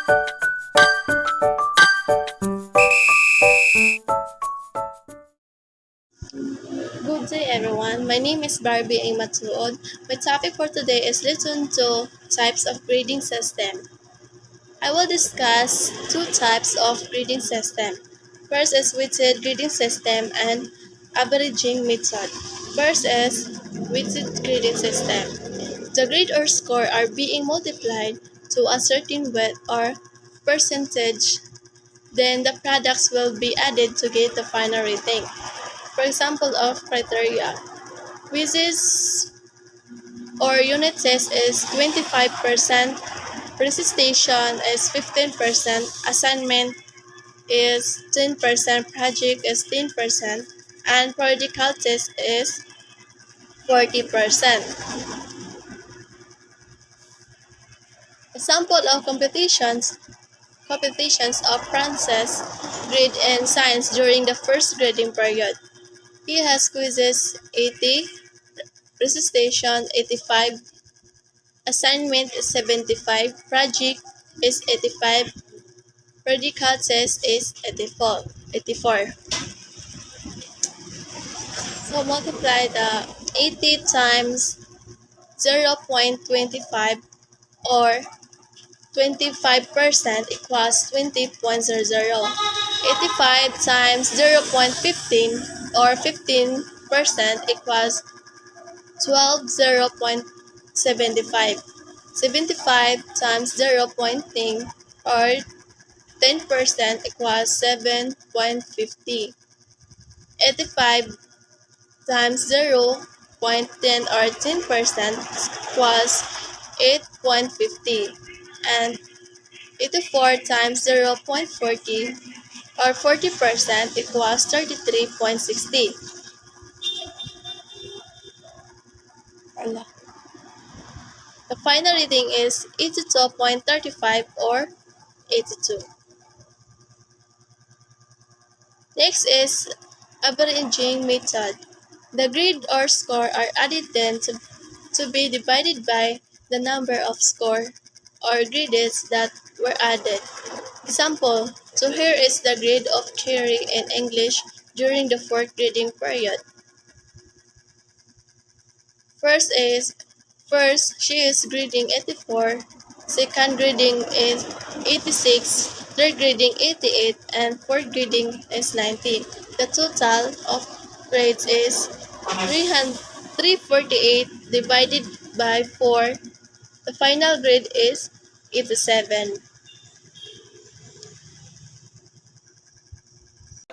Good day everyone, my name is Barbie Matuod. My topic for today is Lesson 2 Types of Grading System. I will discuss two types of grading system. First is weighted grading system and averaging method. First is weighted grading system. The grade or score are being multiplied to a certain weight or percentage. Then the products will be added to get the final rating. For example of criteria, quizzes or unit test is 25%, presentation is 15%, assignment is 10%, project is 10%, and practical test is 40%. Example of competitions of France's grade in science during the first grading period. He has quizzes 80, presentation 85, assignment is 75, project is 85, practical test is 84. So multiply the 80 times 0.25 or 25% equals 20.00. 85 times 0.15 or 15% equals 12.0.75. 75 times 0.10 or 10% equals 7.50. 85 times 0.10 or 10% equals 8.50. And 84 times 0.40 or 40% equals 33.60. The final reading is 82.35 or 82. Next is averaging method. The grade or score are added then to be divided by the number of score or grades that were added. Example, so here is the grade of Cherry in English during the fourth grading period. First, she is grading 84, second grading is 86, third grading 88, and fourth grading is 90. The total of grades is 348 divided by 4. The final grade is 87.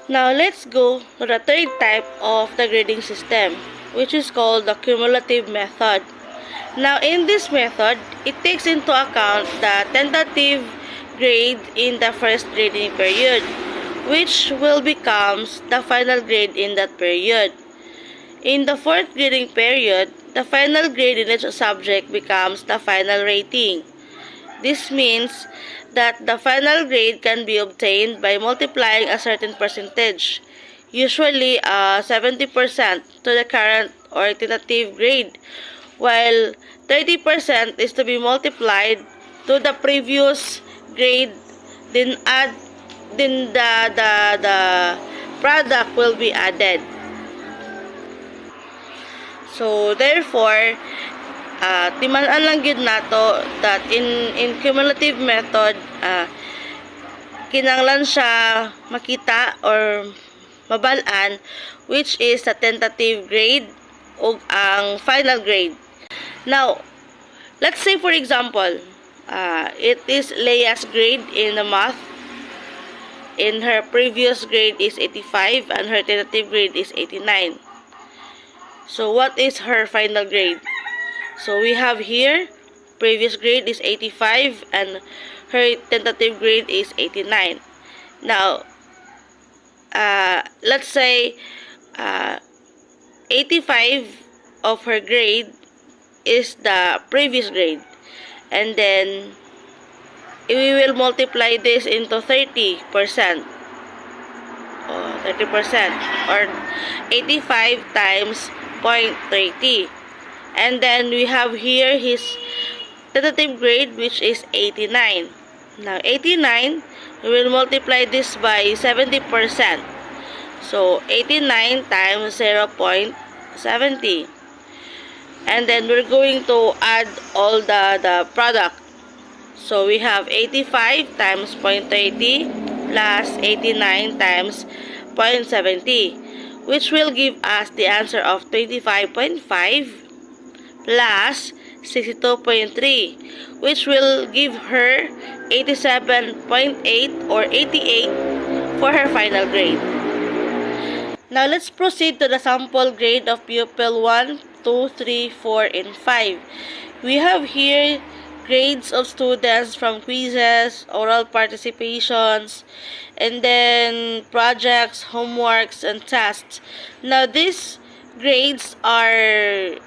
Now let's go to the third type of the grading system, which is called the cumulative method. Now in this method, it takes into account the tentative grade in the first grading period, which will become the final grade in that period. In the fourth grading period, the final grade in each subject becomes the final rating. This means that the final grade can be obtained by multiplying a certain percentage, usually 70% to the current or tentative grade, while 30% is to be multiplied to the previous grade, then the product will be added. So therefore, timaan lang gid nato that in cumulative method, kinanglan siya makita or mabalaan which is the tentative grade ug ang final grade. Now, let's say for example, it is Leia's grade in the math. In her previous grade is 85 and her tentative grade is 89. So what is her final grade? So we have here, previous grade is 85 and her tentative grade is 89. Now, let's say 85 of her grade is the previous grade. And then, we will multiply this into 30%. 30% or 85 times 0.30. And then we have here his tentative grade which is 89. Now 89, we will multiply this by 70%. So 89 times 0.70. And then we're going to add all the product. So we have 85 times 0.30 plus 89 times 0.70, which will give us the answer of 25.5 plus 62.3, which will give her 87.8 or 88 for her final grade. Now let's proceed to the sample grade of pupil 1, 2, 3, 4, and 5. We have here grades of students from quizzes, oral participations, and then projects, homeworks, and tests. Now these grades are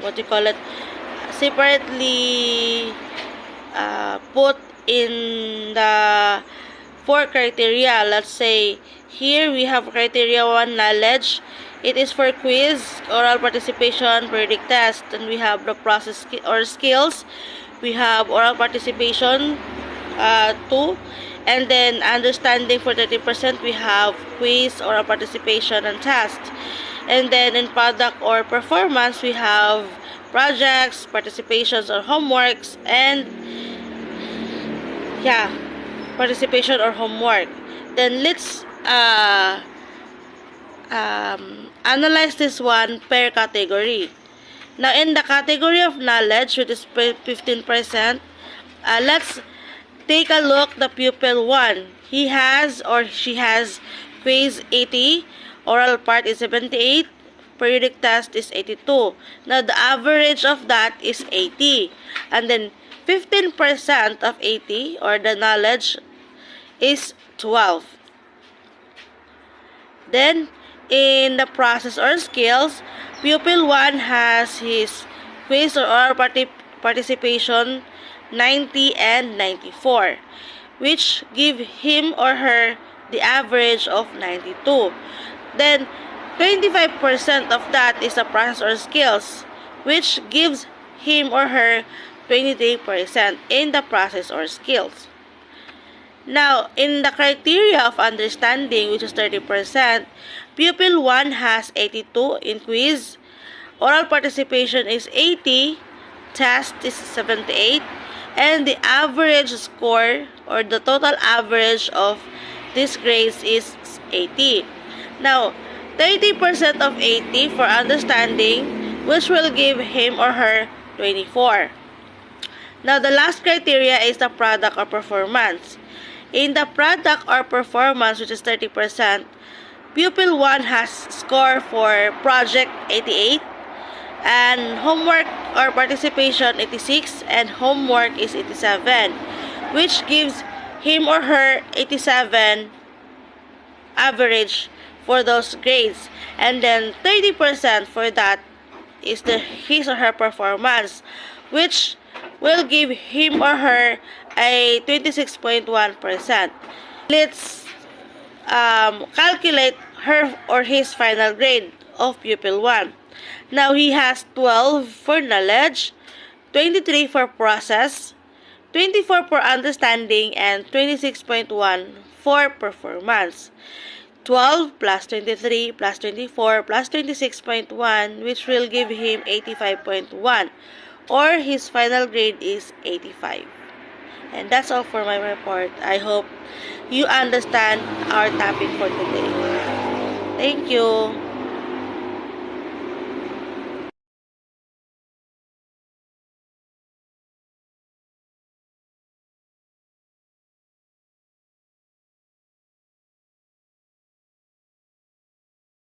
what you call it, separately put in the four criteria. Let's say here we have criteria 1, knowledge. It is for quiz, oral participation, periodic test, and we have the process or skills. We have oral participation 2, and then understanding for 30%. We have quiz, oral participation, and test. And then in product or performance, we have projects, participations or homeworks, and yeah, participation or homework. Then let's analyze this one per category. Now in the category of knowledge, which is 15%, let's take a look the pupil 1. He has or she has quiz 80, oral part is 78, periodic test is 82. Now the average of that is 80. And then 15% of 80 or the knowledge is 12. Then in the process or skills, pupil 1 has his quiz or oral participation 90 and 94, which give him or her the average of 92. Then 25% of that is the process or skills, which gives him or her 23% in the process or skills. Now, in the criteria of understanding, which is 30%, pupil 1 has 82 in quiz, oral participation is 80, test is 78, and the average score or the total average of these grades is 80. Now, 30% of 80 for understanding, which will give him or her 24. Now, the last criteria is the product or performance. In the product or performance, which is 30%, pupil 1 has score for project 88, and homework or participation 86, and homework is 87, which gives him or her 87 average for those grades. And then 30% for that is his or her performance, which will give him or her a 26.1%. Let's calculate her or his final grade of pupil 1. Now he has 12 for knowledge, 23 for process, 24 for understanding, and 26.1 for performance. 12 plus 23 plus 24 plus 26.1, which will give him 85.1, or his final grade is 85. And that's all for my report. I hope you understand our topic for today. Thank you.